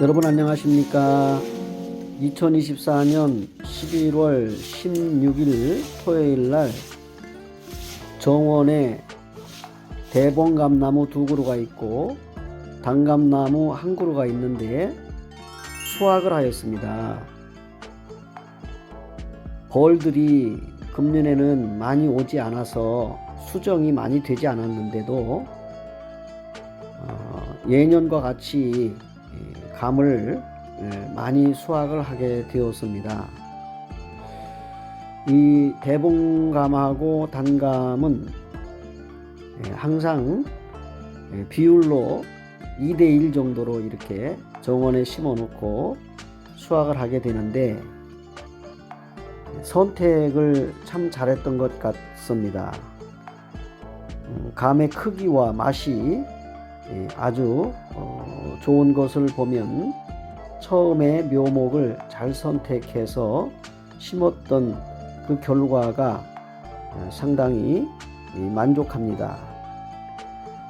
여러분 안녕하십니까? 2024년 11월 16일 토요일 날 정원에 대봉감나무 2그루가 있고 단감나무 1그루가 있는데 수확을 하였습니다. 벌들이 금년에는 많이 오지 않아서 수정이 많이 되지 않았는데도 예년과 같이 감을 많이 수확을 하게 되었습니다. 이 대봉감하고 단감은 항상 비율로 2대1 정도로 이렇게 정원에 심어 놓고 수확을 하게 되는데 선택을 참 잘했던 것 같습니다. 감의 크기와 맛이 아주 좋은 것을 보면 처음에 묘목을 잘 선택해서 심었던 그 결과가 상당히 만족합니다.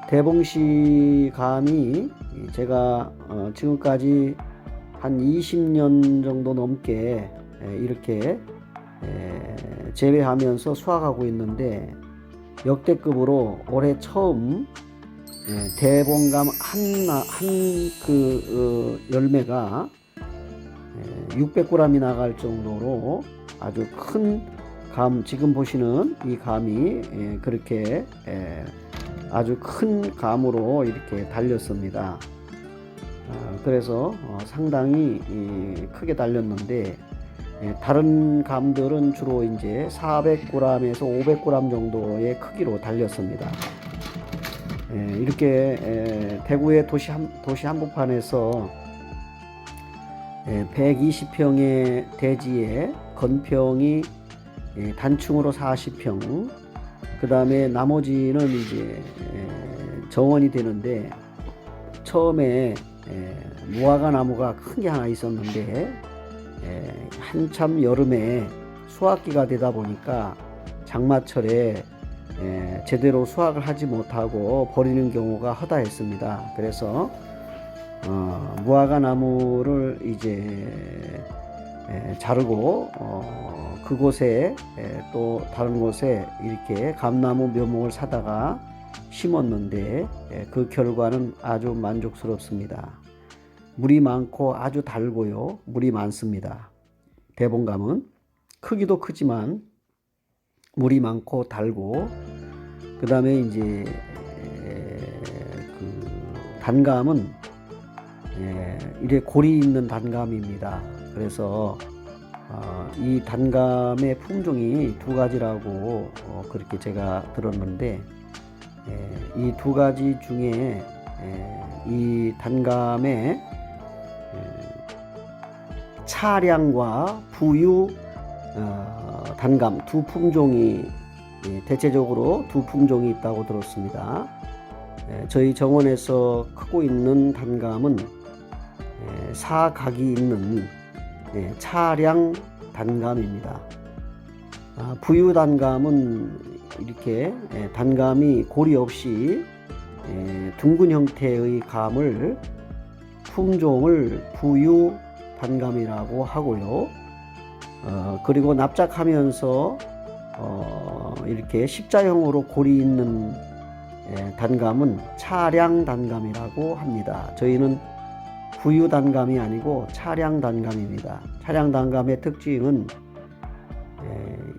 대봉씨 감이 제가 지금까지 한 20년 정도 넘게 이렇게 재배하면서 수확하고 있는데 역대급으로 올해 처음 대봉감 한 열매가 600g이 나갈 정도로 아주 큰 감, 지금 보시는 이 감이 그렇게 아주 큰 감으로 이렇게 달렸습니다. 그래서 상당히 크게 달렸는데 다른 감들은 주로 이제 400g에서 500g 정도의 크기로 달렸습니다. 이렇게 대구의 도시 한복판에서 120평의 대지에 건평이 단층으로 40평, 그 다음에 나머지는 이제 정원이 되는데 처음에 무화과 나무가 큰 게 하나 있었는데 한참 여름에 수확기가 되다 보니까 장마철에 제대로 수확을 하지 못하고 버리는 경우가 허다했습니다. 그래서 무화과 나무를 이제 자르고 그곳에 또 다른 곳에 이렇게 감나무 묘목을 사다가 심었는데 그 결과는 아주 만족스럽습니다. 물이 많고 아주 달고요. 물이 많습니다. 대봉감은 크기도 크지만 물이 많고 달고, 그 다음에 이제 그 단감은 이래 골이 있는 단감입니다. 그래서 이 단감의 품종이 2가지라고 그렇게 제가 들었는데 이 2가지 중에 이 단감의 차량과 부유 단감 두 품종이 대체적으로 두 품종이 있다고 들었습니다. 저희 정원에서 크고 있는 단감은 사각이 있는 차량 단감입니다. 부유 단감은 이렇게 단감이 고리 없이 둥근 형태의 감을 품종을 부유 단감이라고 하고요. 그리고 납작하면서 이렇게 십자형으로 골이 있는 단감은 차량 단감이라고 합니다. 저희는 부유 단감이 아니고 차량 단감입니다. 차량 단감의 특징은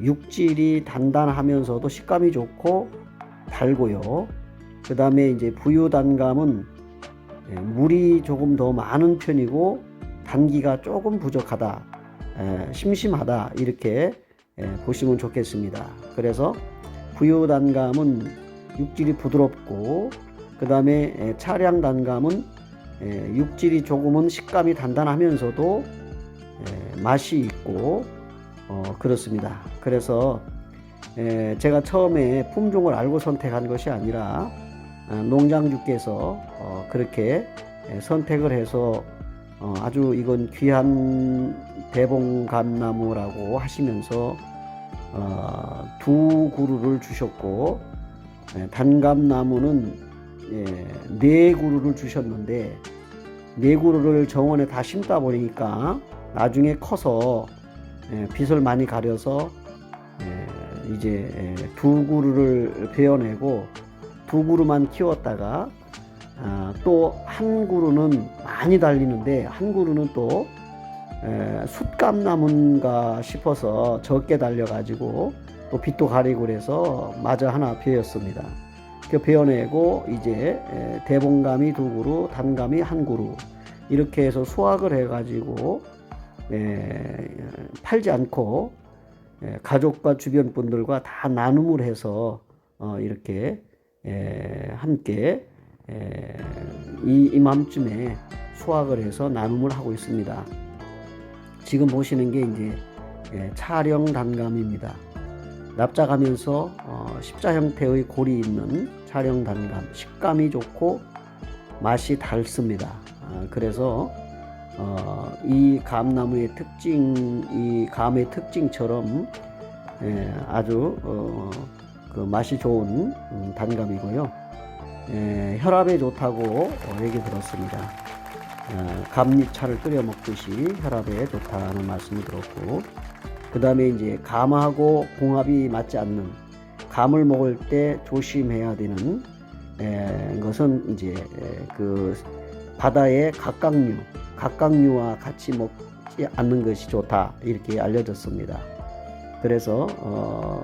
육질이 단단하면서도 식감이 좋고 달고요. 그 다음에 이제 부유 단감은 물이 조금 더 많은 편이고 단기가 조금 부족하다, 심심하다, 이렇게 보시면 좋겠습니다. 그래서 부유 단감은 육질이 부드럽고, 그 다음에 차량 단감은 육질이 조금은 식감이 단단하면서도 맛이 있고 그렇습니다. 그래서 제가 처음에 품종을 알고 선택한 것이 아니라 농장주께서 그렇게 선택을 해서 아주 이건 귀한 대봉감나무라고 하시면서 2그루를 주셨고, 단감나무는 4그루를 주셨는데 네 그루를 정원에 다 심다 보니까 나중에 커서 빛을 많이 가려서 이제 두 그루를 베어내고 두 그루만 키웠다가 또 한 그루는 많이 달리는데 한 그루는 또 숯감나무인가 싶어서 적게 달려가지고 또 빛도 가리고 그래서 마저 하나 베었습니다. 그 베어내고 이제 대봉감이 두 그루, 단감이 한 그루 이렇게 해서 수확을 해가지고 팔지 않고 가족과 주변 분들과 다 나눔을 해서 이렇게 함께 이맘쯤에 수확을 해서 나눔을 하고 있습니다. 지금 보시는 게 이제 차령 단감입니다. 납작하면서 십자 형태의 골이 있는 차령 단감, 식감이 좋고 맛이 달습니다. 그래서 이 감나무의 특징, 이 감의 특징처럼 아주 그 맛이 좋은 단감이고요. 혈압에 좋다고 얘기 들었습니다. 감잎차를 끓여 먹듯이 혈압에 좋다는 말씀을 들었고, 그 다음에 이제 감하고 궁합이 맞지 않는, 감을 먹을 때 조심해야 되는 것은 이제 그 바다의 각각류와 같이 먹지 않는 것이 좋다 이렇게 알려졌습니다. 그래서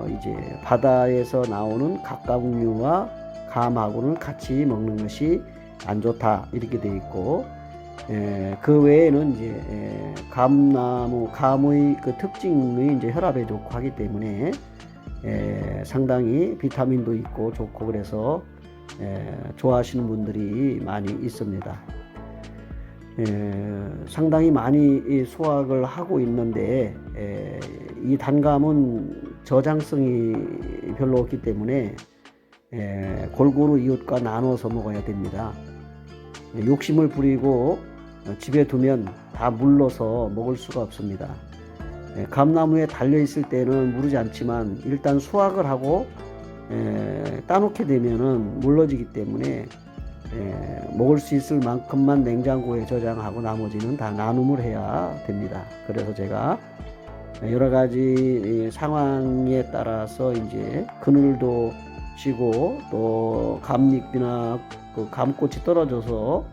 이제 바다에서 나오는 각각류와 감하고는 같이 먹는 것이 안 좋다 이렇게 돼 있고, 그 외에는 이제 감의 그 특징이 이제 혈압에 좋고 하기 때문에 상당히 비타민도 있고 좋고 그래서 좋아하시는 분들이 많이 있습니다. 상당히 많이 수확을 하고 있는데 이 단감은 저장성이 별로 없기 때문에 골고루 이웃과 나눠서 먹어야 됩니다. 욕심을 부리고 집에 두면 다 물러서 먹을 수가 없습니다. 감나무에 달려 있을 때는 무르지 않지만 일단 수확을 하고 따놓게 되면은 물러지기 때문에 먹을 수 있을 만큼만 냉장고에 저장하고 나머지는 다 나눔을 해야 됩니다. 그래서 제가 여러 가지 상황에 따라서 이제 그늘도 지고 또 감잎이나 그 감꽃이 떨어져서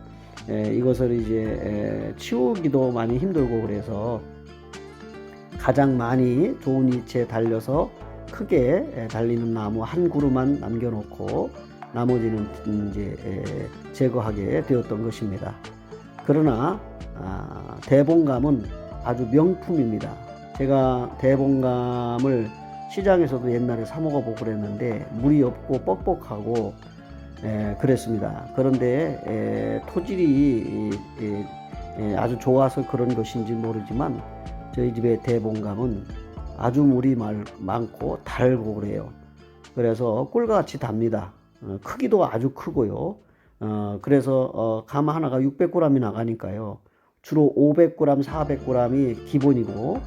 이것을 이제 치우기도 많이 힘들고 그래서 가장 많이 좋은 위치에 달려서 크게 달리는 나무 한 그루만 남겨놓고 나머지는 이제 제거하게 되었던 것입니다. 그러나 대봉감은 아주 명품입니다. 제가 대봉감을 시장에서도 옛날에 사 먹어보고 그랬는데 물이 없고 뻑뻑하고 그랬습니다. 그런데 토질이 아주 좋아서 그런 것인지 모르지만 저희 집의 대봉감은 아주 물이 많고 달고 그래요. 그래서 꿀같이 답니다. 크기도 아주 크고요. 그래서 감 하나가 600g이 나가니까요. 주로 500g, 400g이 기본이고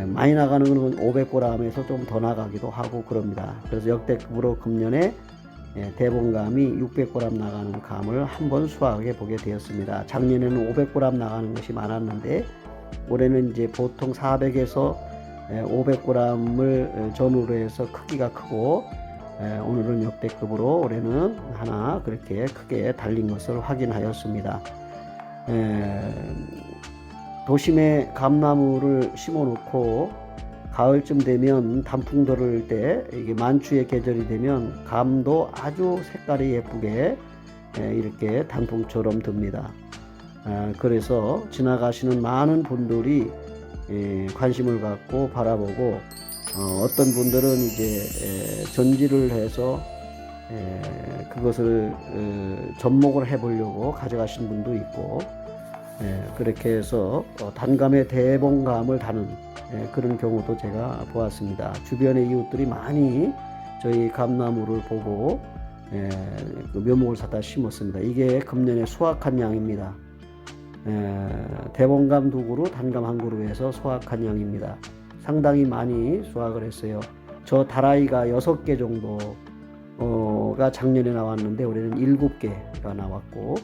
많이 나가는 건 500g에서 좀 더 나가기도 하고 그럽니다. 그래서 역대급으로 금년에 대봉감이 600g 나가는 감을 한번 수확해 보게 되었습니다. 작년에는 500g 나가는 것이 많았는데 올해는 이제 보통 400에서 500g을 전후로 해서 크기가 크고 오늘은 역대급으로 올해는 하나 그렇게 크게 달린 것을 확인하였습니다. 도심에 감나무를 심어 놓고 가을쯤 되면 단풍 들을 때 이게 만추의 계절이 되면 감도 아주 색깔이 예쁘게 이렇게 단풍처럼 듭니다. 그래서 지나가시는 많은 분들이 관심을 갖고 바라보고 어떤 분들은 이제 전지를 해서 그것을 접목을 해보려고 가져가신 분도 있고 그렇게 해서 단감의 대봉감을 다는 그런 경우도 제가 보았습니다. 주변의 이웃들이 많이 저희 감나무를 보고 그 묘목을 사다 심었습니다. 이게 금년에 수확한 양입니다. 대봉감 두 그루, 단감 한 그루에서 수확한 양입니다. 상당히 많이 수확을 했어요. 저 다라이가 6개 정도가 작년에 나왔는데 올해는 7개가 나왔고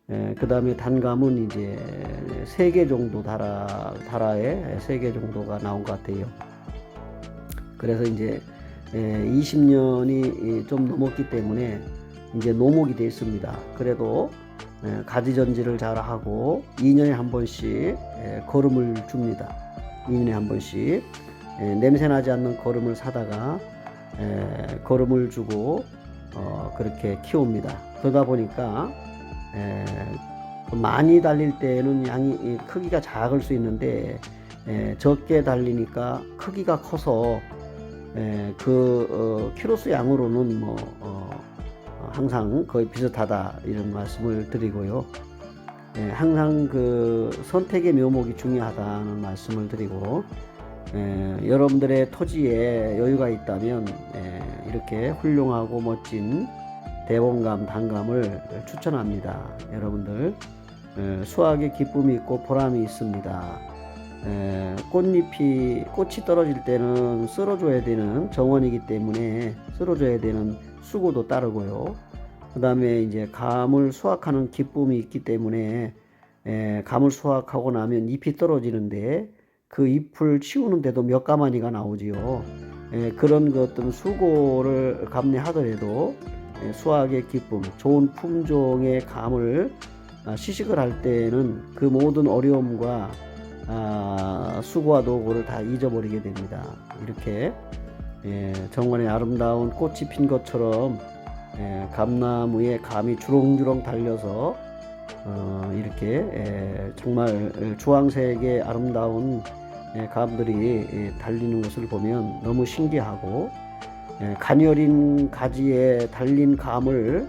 그 다음에 단감은 이제 3개 정도 달아에 3개 정도가 나온 것 같아요. 그래서 이제 20년이 좀 넘었기 때문에 이제 노목이 되어 있습니다. 그래도 가지전지를 잘 하고 2년에 한 번씩 거름을 줍니다. 2년에 한 번씩 냄새 나지 않는 거름을 사다가 거름을 주고 그렇게 키웁니다. 그러다 보니까 많이 달릴 때는 양이 크기가 작을 수 있는데 적게 달리니까 크기가 커서 키로수 양으로는 뭐 항상 거의 비슷하다 이런 말씀을 드리고요. 항상 그 선택의 묘목이 중요하다는 말씀을 드리고 여러분들의 토지에 여유가 있다면 이렇게 훌륭하고 멋진 대봉감, 단감을 추천합니다. 여러분들 수확의 기쁨이 있고 보람이 있습니다. 꽃이 떨어질 때는 쓸어줘야 되는 정원이기 때문에 쓸어줘야 되는 수고도 따르고요. 그 다음에 이제 감을 수확하는 기쁨이 있기 때문에 감을 수확하고 나면 잎이 떨어지는데 그 잎을 치우는데도 몇 가마니가 나오지요. 그런 그 어떤 수고를 감내하더라도 수확의 기쁨, 좋은 품종의 감을 시식을 할 때는 그 모든 어려움과 수고와 노고를 다 잊어버리게 됩니다. 이렇게 정원에 아름다운 꽃이 핀 것처럼 감나무에 감이 주렁주렁 달려서 이렇게 정말 주황색의 아름다운 감들이 달리는 것을 보면 너무 신기하고 가녀린 가지에 달린 감을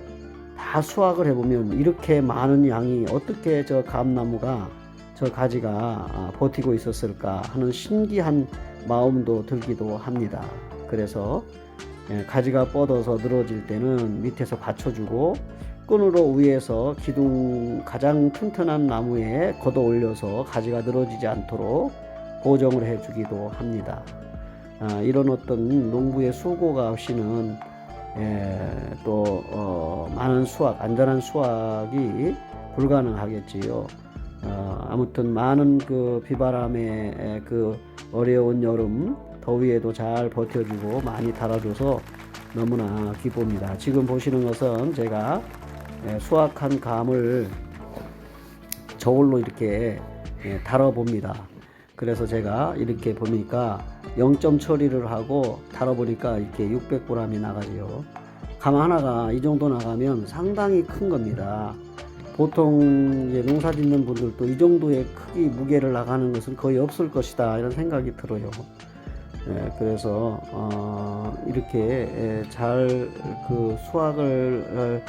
다 수확을 해보면 이렇게 많은 양이 어떻게 저 감나무가 저 가지가 버티고 있었을까 하는 신기한 마음도 들기도 합니다. 그래서 가지가 뻗어서 늘어질 때는 밑에서 받쳐주고 끈으로 위에서 기둥 가장 튼튼한 나무에 걷어 올려서 가지가 늘어지지 않도록 보정을 해주기도 합니다. 이런 어떤 농부의 수고가 없이는 또 많은 수확, 안전한 수확이 불가능하겠지요. 아무튼 많은 그 비바람에 그 어려운 여름 더위에도 잘 버텨주고 많이 달아줘서 너무나 기쁩니다. 지금 보시는 것은 제가 수확한 감을 저울로 이렇게 달아봅니다. 그래서 제가 이렇게 보니까 0점 처리를 하고 달아보니까 이렇게 600g이 나가지요. 감 하나가 이 정도 나가면 상당히 큰 겁니다. 보통 이제 농사 짓는 분들도 이 정도의 크기 무게를 나가는 것은 거의 없을 것이다 이런 생각이 들어요. 그래서 이렇게 잘 그 수확을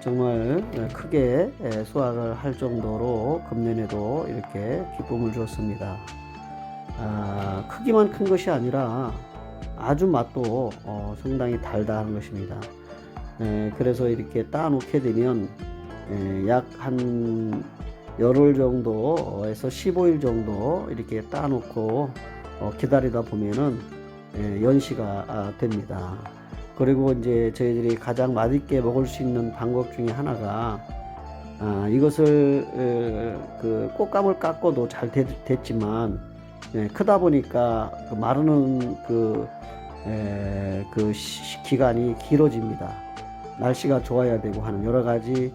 정말 크게 수확을 할 정도로 금년에도 이렇게 기쁨을 주었습니다. 크기만 큰 것이 아니라 아주 맛도 상당히 달다는 것입니다. 그래서 이렇게 따놓게 되면 약 한 열흘 정도에서 15일 정도 이렇게 따놓고 기다리다 보면은 연시가 됩니다. 그리고 이제 저희들이 가장 맛있게 먹을 수 있는 방법 중에 하나가 이것을 그 꽃감을 깎고도 잘 됐지만 크다 보니까 그 마르는 그 기간이 길어집니다. 날씨가 좋아야 되고 하는 여러 가지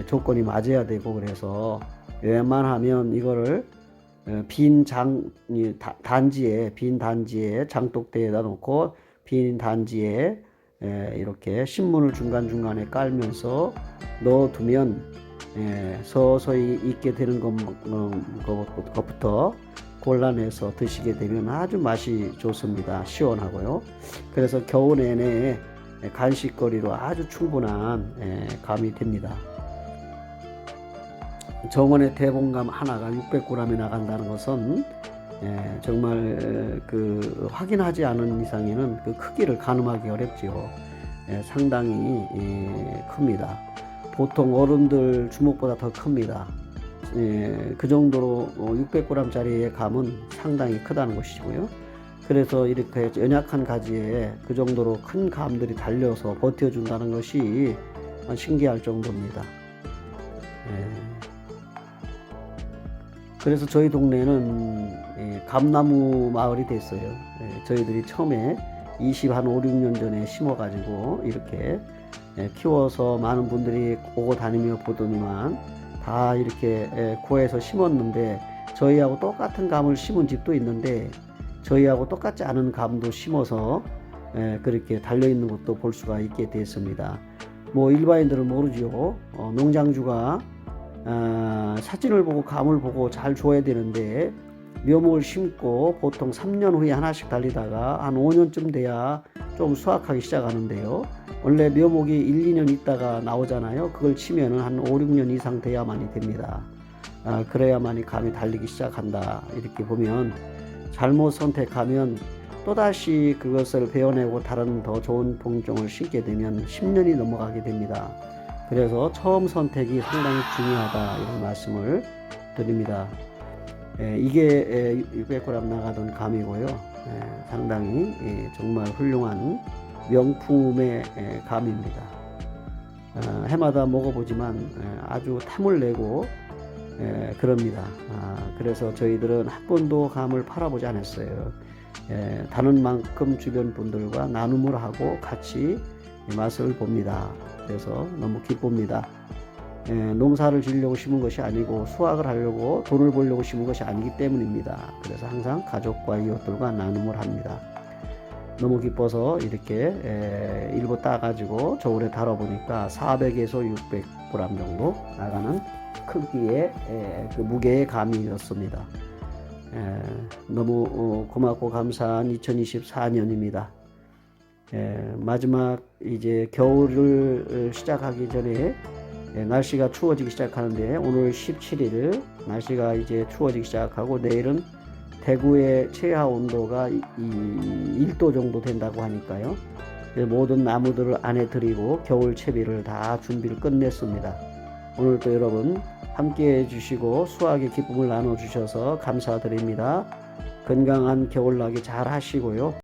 조건이 맞아야 되고 그래서 웬만하면 이거를 빈 단지에 장독대에다 놓고 빈 단지에 이렇게 신문을 중간중간에 깔면서 넣어두면 서서히 익게 되는 것부터 골라내서 드시게 되면 아주 맛이 좋습니다. 시원하고요. 그래서 겨우 내내 간식거리로 아주 충분한 감이 됩니다. 정원의 대봉감 하나가 600g이 나간다는 것은 정말 그 확인하지 않은 이상에는 그 크기를 가늠하기 어렵지요. 상당히 큽니다. 보통 어른들 주먹보다 더 큽니다. 그 정도로 600g짜리의 감은 상당히 크다는 것이고요. 그래서 이렇게 연약한 가지에 그 정도로 큰 감들이 달려서 버텨준다는 것이 신기할 정도입니다. 그래서 저희 동네는 감나무 마을이 됐어요. 저희들이 처음에 5, 6년 전에 심어가지고 이렇게 키워서 많은 분들이 오고 다니며 보더니만 다 이렇게 구해서 심었는데, 저희하고 똑같은 감을 심은 집도 있는데 저희하고 똑같지 않은 감도 심어서 그렇게 달려있는 것도 볼 수가 있게 됐습니다. 뭐 일반인들은 모르죠. 농장주가 사진을 보고 감을 보고 잘 줘야 되는데, 묘목을 심고 보통 3년 후에 하나씩 달리다가 한 5년쯤 돼야 좀 수확하기 시작하는데요. 원래 묘목이 1, 2년 있다가 나오잖아요. 그걸 치면은 한 5, 6년 이상 돼야만이 됩니다. 그래야만이 감이 달리기 시작한다. 이렇게 보면, 잘못 선택하면 또다시 그것을 베어내고 다른 더 좋은 품종을 심게 되면 10년이 넘어가게 됩니다. 그래서 처음 선택이 상당히 중요하다, 이런 말씀을 드립니다. 이게 600g 나가던 감이고요. 상당히 정말 훌륭한 명품의 감입니다. 해마다 먹어보지만 아주 탐을 내고 그럽니다. 그래서 저희들은 한 번도 감을 팔아보지 않았어요. 다는 만큼 주변 분들과 나눔을 하고 같이 맛을 봅니다. 그래서 너무 기쁩니다. 농사를 지으려고 심은 것이 아니고 수확을 하려고 돈을 벌려고 심은 것이 아니기 때문입니다. 그래서 항상 가족과 이웃들과 나눔을 합니다. 너무 기뻐서 이렇게 일부 따가지고 저울에 달아보니까 400에서 600g 정도 나가는 크기의 그 무게의 감이었습니다. 너무 고맙고 감사한 2024년입니다. 마지막 이제 겨울을 시작하기 전에 날씨가 추워지기 시작하는데, 오늘 17일 날씨가 이제 추워지기 시작하고 내일은 대구의 최하 온도가 1도 정도 된다고 하니까요. 모든 나무들을 안에 들이고 겨울 채비를 다 준비를 끝냈습니다. 오늘도 여러분 함께 해주시고 수확의 기쁨을 나눠주셔서 감사드립니다. 건강한 겨울나기 잘 하시고요.